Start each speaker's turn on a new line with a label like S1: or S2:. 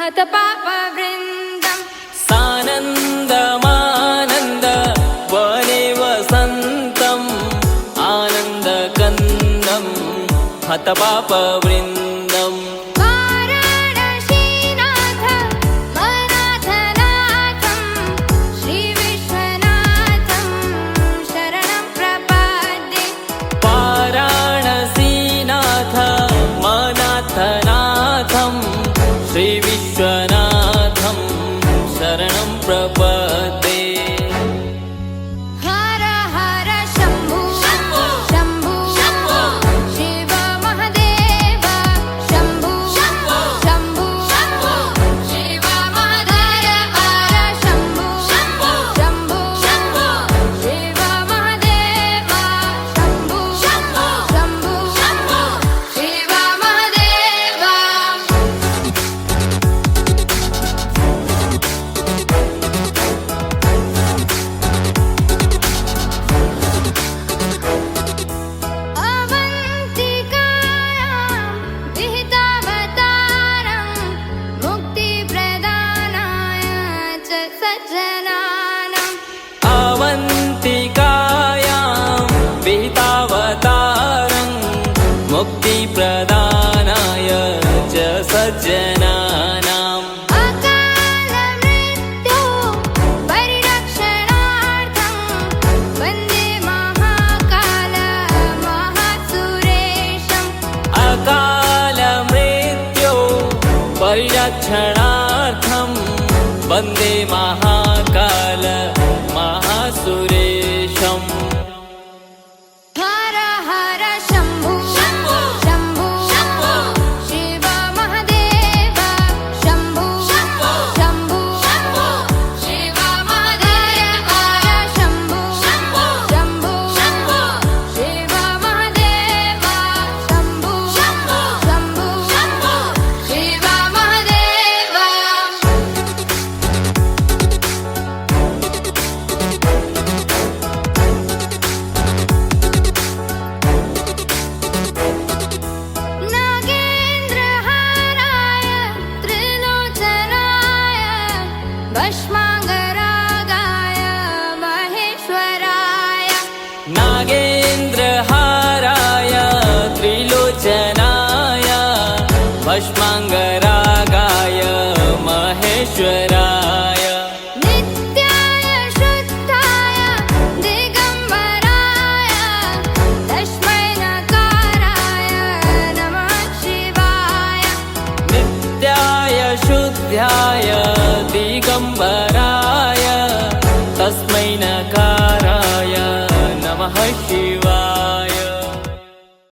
S1: हतपापवृन्दं
S2: सानन्दमानन्द वने वसन्तम् आनन्दकन्दं हतपापवृन्दम्
S1: वाराणसीनाथ मनाथनाथं श्रीविश्वनाथं शरणं प्रपद्ये
S2: वाराणसीनाथ मनाथनाथं श्रीविश्वनाथं शरणं प्रपद्ये
S1: हर हर शम्भो शम्भो शिव महदेव शम्भो शम्भो शिव महदेव शम्भो शम्भो शिव महदेव शम्भो शम्भो शिव महदेव अवन्तिकायां विहितावतारं मुक्तिप्रदानाय च सज्जनानाम्
S2: अवन्तिकायां विहितावतारं मुक्तिप्रदानाय च सज्जनानाम्
S1: अकालमृत्यो परिरक्षणार्थं वन्दे महाकाल महासुरेशम्
S2: अकालमृत्यो परिरक्षणार्थं वन्दे महाकाल महासुरेशम्
S1: हर हर शम्भो शम्भो शिव महदेव शम्भो शम्भो शिव महदेव शम्भो शम्भो शिव महदेव शम्भो शम्भो शिव महदेव नागेन्द्रहाराय त्रिलोचनाय भस्माङ्गरागाय महेश्वराय
S2: नागेन्द्रहाराय त्रिलोचनाय भस्माङ्गरागाय महेश्वराय
S1: नित्याय शुद्धाय दिगम्बराय तस्मै नकाराय नमः शिवाय
S2: नित्याय शुद्ध्याय दिगम्बराय तस्मै नकाराय नमः शिवाय